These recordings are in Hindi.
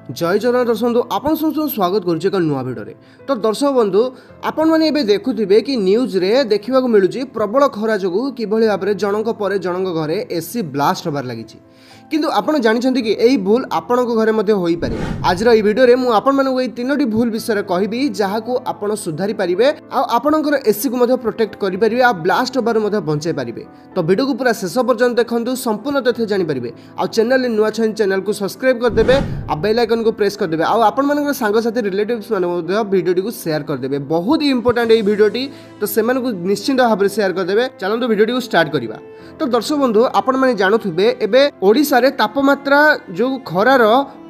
जय जगन्नाथ दर्शक बंधु आपन समस्त स्वागत करुचे एक नुआ भिडियो तो दर्शक बंधु आपण मैंने एबे देखुथिबे कि न्यूज रे देखा मिलूँ प्रबल खरा जो किभली भाव में जनक पर जनक घरे एसी ब्लास्ट होबार लगी किंतु आपण जानिछन्ति कि एई भूल आपणक घरे मध्ये होई पारे। आजर एई वीडियो रे मु आपण मानकु एई तीनोटी भूल विषय रे कहिबी जाहाकु आपण सुधारी पारिबे आ आपणकर एसी को मध्ये प्रोटेक्ट करि पारिबे आ ब्लास्ट होबार मध्ये बंचाई पारिबे। तो वीडियो को पूरा शेष पर्यंत देखंतु संपूर्ण तथ्य जानि पारिबे। आ चैनल रे नुआ छन चैनल को सब्सक्राइब कर देबे आ बेल आइकन को प्रेस कर देबे आ आपण मानकर संग साथी रिलेटिव्स माने मध्ये वीडियो को शेयर कर देबे। बहुत ही इंपोर्टेंट एई वीडियोटी तो सेमान को निश्चित भाव में शेयर कर देबे। चलंतु वीडियो को स्टार्ट करिबा। तो दर्शक बंधु आपण माने जानुथिबे एबे ओडिसा रे तापमात्रा जो खरार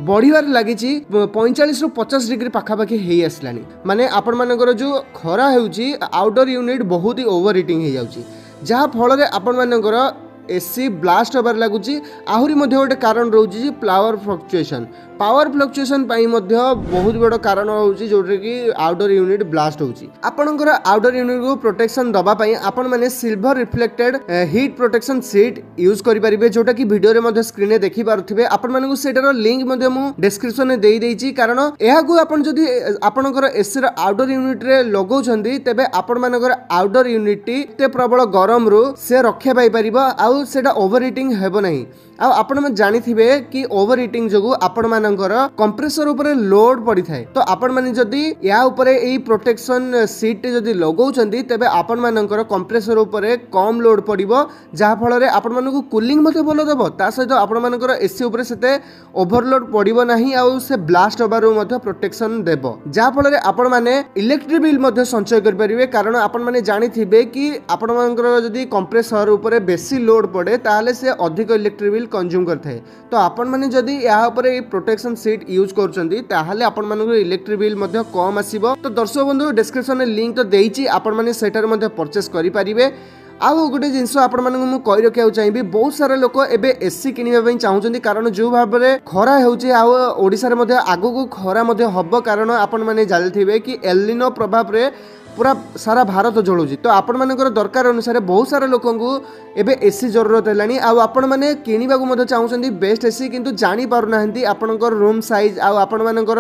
बढ़िबार लगी 45 रु 50 डिग्री पाखापाखि हो आसलानी माने आपण मानकर जो खरा होउची आउटडोर यूनिट बहुत ही ओवर हीटिंग हो जाउची जहा फल रे आपण मानकर एसी ब्लास्ट होबार लगुची। आहुरी मध्ये गोटे कारण रोची पावर फ्लक्चुएशन पाई मध्ये बहुत बड़ कारण होची जोटे कि आउटडोर यूनिट ब्लास्ट होची। आपणकर आउटडोर यूनिट को प्रोटेक्शन दबा पाई आपण माने silver reflected heat protection seat use करि परिबे जोटा कि वीडियो रे मध्ये स्क्रीन रे देखि पारुथिबे। आपण मानकु सेटार लिंक मध्ये मु डिस्क्रिप्शन रे देई देइची कारण एहा को आपण जदी आपणकर एसी रो आउटडोर यूनिट रे लगौछन्ती तेबे आपण मानकर आउटडोर यूनिट टी ते प्रबल गरम रु से रक्षा पाई परिबो आ सेटा ओवर हीटिंग हेबो नाही। आ आपण मन जानिथिबे कि ओवर हीटिंग जगु आपण मानकर कंप्रेसर ऊपर लोड पड़ी थाए। तो आपण माने जदी या ऊपर एई प्रोटेक्शन सीट जदी लगौछन्ती तेबे आपण मानकर कंप्रेसर ऊपर कम लोड पड़िबो जहा फल रे आपण मानकु कूलिंग मध्ये भलो दबो ता सहित आपण मानकर एसी ऊपर सेते ओवरलोड पड़िबो नाही आ से ब्लास्ट होबारो मध्ये प्रोटेक्शन देबो जहा फल रे आपण माने इलेक्ट्रिक बिल मध्ये संचय कर परिबे। कारण आपण माने जानिथिबे कि आपण मानकर जदी कंप्रेसर ऊपर बेसी लोड पड़े ताले से अधिक इलेक्ट्रिक बिल कंज्यूम करथाय। तो आपण माने जदी या ऊपर ए प्रोटेक्शन सीट यूज करछन्ती ताहाले आपण मानकर इलेक्ट्रिक बिल मध्ये कम आसीबो। तो दर्शक बंधु डिस्क्रिप्शन रे लिंक तो देइची आपण माने सेटर मध्ये परचेस करि परिबे। आउ गोटे जिनस आपण मानकु मु कहि रखिया चाहिबी बहुत सारा लोक एबे एसी किनिबा पई चाहुचंती कारण जो भाव रे खरा हेउची आ ओडिसा रे मध्ये आगु को खरा मध्ये हबो कारण आपण माने जानिथिबे कि एलिनो प्रभाव रे पूरा सारा भारत जलुची। तो आपण मानकर दरकार अनुसार बहुत सारा लोक एबे एसी जरूरत है आपण माने किनिबा को मध्ये चाहुचंती बेस्ट एसी किंतु जानि पारु नाहंती आपनकर रूम साइज आ आपण मानकर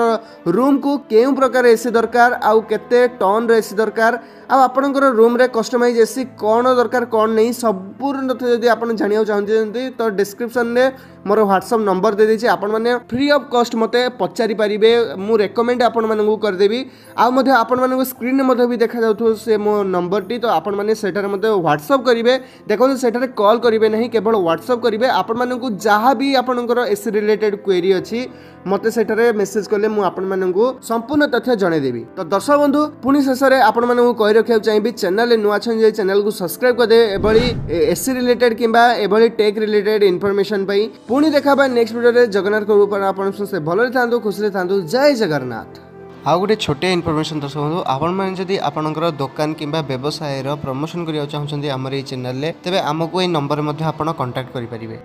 रूम को केउ प्रकार एसी दरकार आ केते टन रे एसी दरकार आ आपनकर रूम रे कस्टमाइज एसी कोन दरकार कोन नहीं संपूर्ण तथ्य जदी आपण जानिया चाहुचंती तो डिस्क्रिप्शन रे मोर व्हाट्सएप नंबर दे देछि आपण माने फ्री ऑफ कॉस्ट मते पचारि परिबे मु रेकमेंड आपण मानकु कर देबी। आ मध्ये आपण मानकु स्क्रीन मध्ये भी देखा जाउथो से मो नंबर टी तो आपण माने सेटार मध्ये व्हाट्सएप करिवे देखो सेटारे कॉल करिवे नहीं केवल व्हाट्सएप करिवे आपण मानकु जहा भी आपनकर एसी रिलेटेड क्वेरी अछि मते सेटारे मेसेज करले मु आपण मानकु संपूर्ण तथ्य जणे देबी। तो दर्शक बंधु पुनी शेषरे आपण मानकु कहि रखिया चाहिबी चैनल रे नुआ छन जे चैनल को सब्सक्राइब कर दे एबळी एसी रिलेटेड किबा एबळी टेक रिलेटेड इन्फॉर्मेशन पई पुनी देखा बा नेक्स्ट वीडियो रे जगन्नाथ को ऊपर आपण से भलो थांतु खुशी थांतु जय जगन्नाथ। आउ गोटे छोटे इनफॉरमेशन दर्शक बंधु आपण माने जदी आपनकर दुकान किबा व्यवसाय रो प्रमोशन करिया चाहउछन्ती हमर ए चैनल ले तेबे हमको ए नंबर मध्ये आपण कांटेक्ट करि परिबे।